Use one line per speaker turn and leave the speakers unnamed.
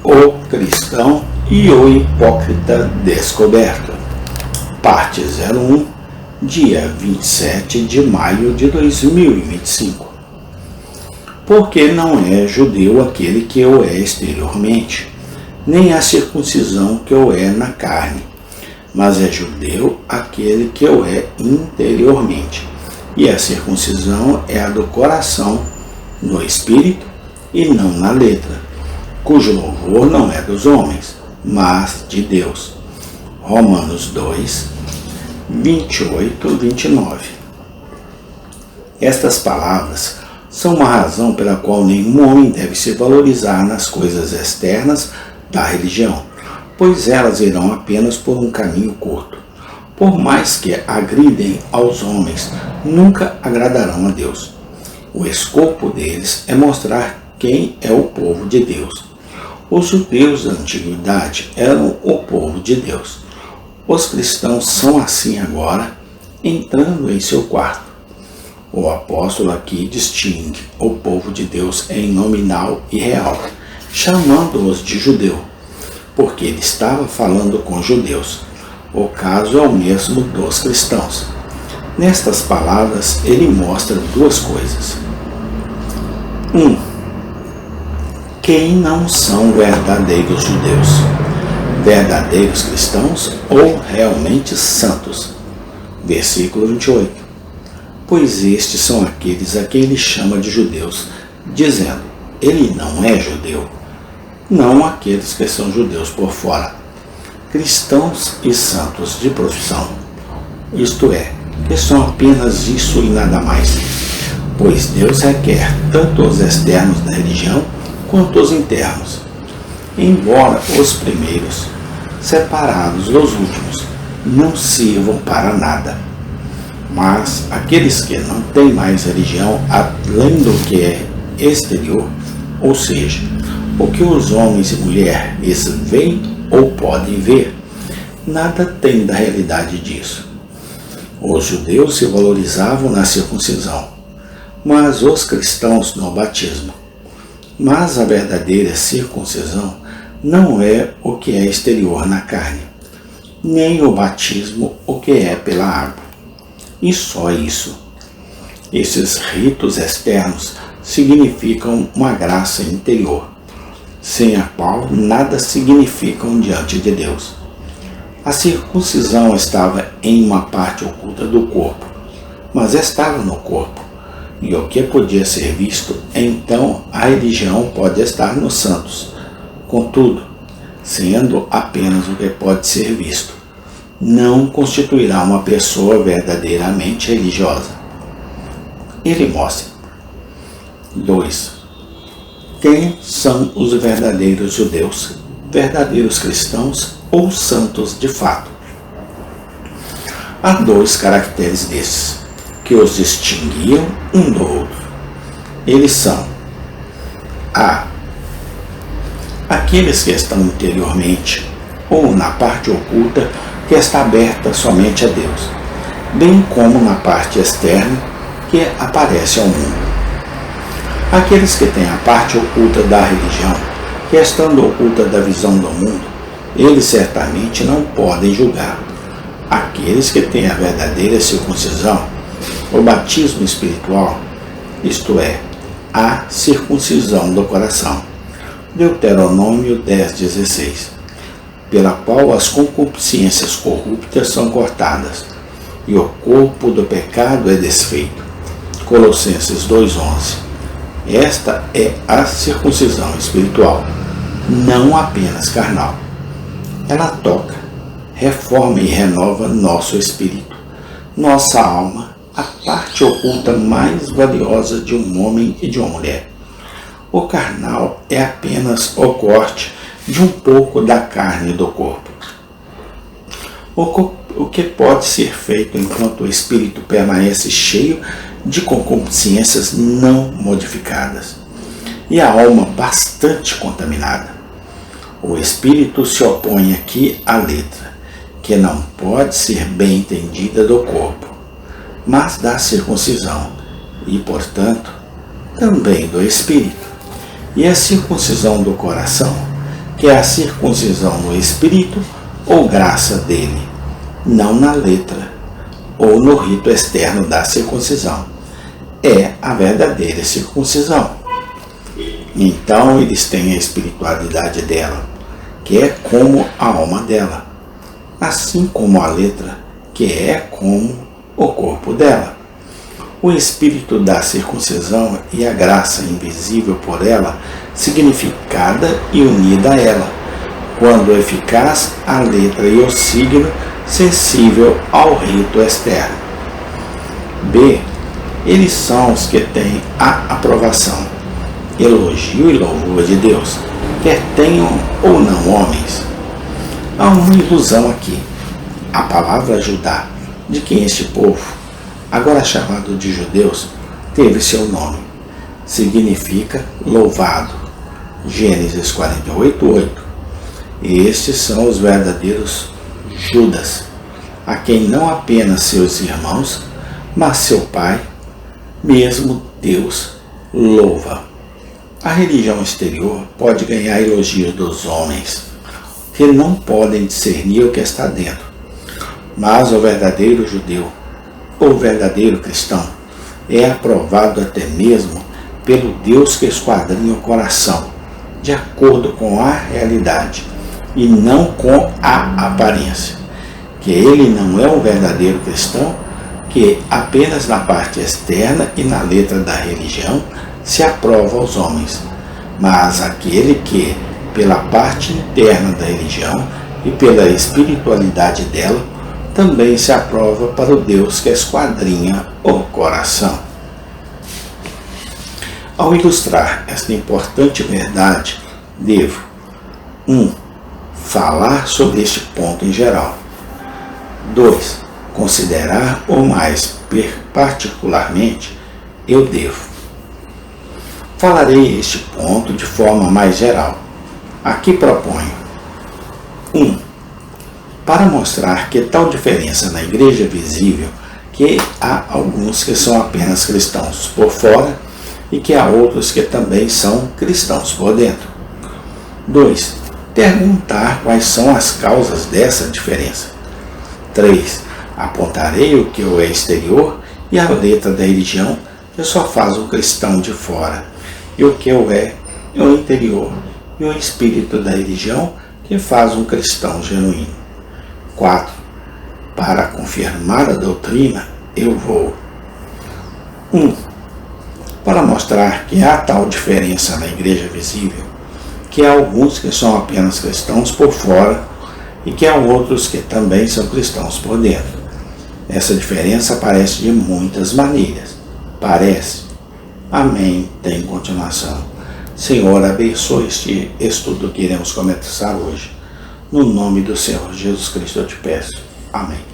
O cristão e o hipócrita descoberto. Parte 01, dia 27 de maio de 2025. Porque não é judeu aquele que o é exteriormente, nem a circuncisão que o é na carne, mas é judeu aquele que o é interiormente. E a circuncisão é a do coração, no espírito e não na letra, cujo louvor não é dos homens, mas de Deus. Romanos 2, 28, 29. Estas palavras são uma razão pela qual nenhum homem deve se valorizar nas coisas externas da religião, pois elas irão apenas por um caminho curto. Por mais que agridem aos homens, nunca agradarão a Deus. O escopo deles é mostrar quem é o povo de Deus. Os judeus da antiguidade eram o povo de Deus. Os cristãos são assim agora, entrando em seu quarto. O apóstolo aqui distingue o povo de Deus em nominal e real, chamando-os de judeu, porque ele estava falando com judeus. O caso é o mesmo dos cristãos. Nestas palavras, ele mostra duas coisas. 1. Quem não são verdadeiros judeus? Verdadeiros cristãos ou realmente santos? Versículo 28. Pois estes são aqueles a quem ele chama de judeus, dizendo, ele não é judeu. Não aqueles que são judeus por fora. Cristãos e santos de profissão, isto é, que são apenas isso e nada mais, pois Deus requer tanto os externos da religião quanto os internos, embora os primeiros, separados dos últimos, não sirvam para nada. Mas aqueles que não têm mais religião além do que é exterior, ou seja, o que os homens e mulheres veem ou podem ver, nada tem da realidade disso. Os judeus se valorizavam na circuncisão, mas os cristãos no batismo. Mas a verdadeira circuncisão não é o que é exterior na carne, nem o batismo o que é pela água. E só isso. Esses ritos externos significam uma graça interior, sem a qual nada significam diante de Deus. A circuncisão estava em uma parte oculta do corpo, mas estava no corpo, e o que podia ser visto, então a religião pode estar nos santos. Contudo, sendo apenas o que pode ser visto, não constituirá uma pessoa verdadeiramente religiosa. Ele mostra. 2. Quem são os verdadeiros judeus, verdadeiros cristãos ou santos de fato? Há dois caracteres desses, que os distinguiam um do outro. Eles são a. Aqueles que estão interiormente, ou na parte oculta, que está aberta somente a Deus, bem como na parte externa, que aparece ao mundo. Aqueles que têm a parte oculta da religião, que estando oculta da visão do mundo, eles certamente não podem julgar. Aqueles que têm a verdadeira circuncisão, o batismo espiritual, isto é, a circuncisão do coração. Deuteronômio 10:16, pela qual as concupiscências corruptas são cortadas, e o corpo do pecado é desfeito. Colossenses 2:11. Esta é a circuncisão espiritual, não apenas carnal. Ela toca, reforma e renova nosso espírito, nossa alma, a parte oculta mais valiosa de um homem e de uma mulher. O carnal é apenas o corte de um pouco da carne do corpo. O que pode ser feito enquanto o espírito permanece cheio de concupiscências não modificadas e a alma bastante contaminada. O espírito se opõe aqui à letra, que não pode ser bem entendida do corpo, mas da circuncisão e, portanto, também do espírito. E a circuncisão do coração que é a circuncisão no espírito ou graça dele, não na letra ou no rito externo da circuncisão. É a verdadeira circuncisão. Então eles têm a espiritualidade dela, que é como a alma dela, assim como a letra, que é como o corpo dela. O espírito da circuncisão e a graça invisível por ela, significada e unida a ela, quando eficaz a letra e o signo sensível ao rito externo. B. Eles são os que têm a aprovação, elogio e louvor de Deus, quer tenham ou não homens. Há uma ilusão aqui. A palavra Judá, de quem este povo, agora chamado de judeus, teve seu nome, significa louvado. Gênesis 48:8. Estes são os verdadeiros Judas, a quem não apenas seus irmãos, mas seu pai, mesmo Deus, louva. A religião exterior pode ganhar elogios dos homens, que não podem discernir o que está dentro. Mas o verdadeiro judeu, o verdadeiro cristão, é aprovado até mesmo pelo Deus que esquadrinha o coração, de acordo com a realidade e não com a aparência. Que ele não é um verdadeiro cristão, que apenas na parte externa e na letra da religião se aprova aos homens, mas aquele que, pela parte interna da religião e pela espiritualidade dela, também se aprova para o Deus que esquadrinha o coração. Ao ilustrar esta importante verdade, devo 1. Falar sobre este ponto em geral. 2. Considerar o mais particularmente, eu devo. Falarei este ponto de forma mais geral. Aqui proponho 1. Para mostrar que tal diferença na igreja visível, que há alguns que são apenas cristãos por fora e que há outros que também são cristãos por dentro. 2. Perguntar quais são as causas dessa diferença. 3. Apontarei o que é exterior e a letra da religião que só faz o cristão de fora, e o que é o interior e o espírito da religião que faz um cristão genuíno. 4. Para confirmar a doutrina, eu vou 1. Para mostrar que há tal diferença na igreja visível, que há alguns que são apenas cristãos por fora e que há outros que também são cristãos por dentro. Essa diferença aparece de muitas maneiras. Parece. Amém. Tem continuação. Senhor, abençoe este estudo que iremos começar hoje. No nome do Senhor Jesus Cristo eu te peço. Amém.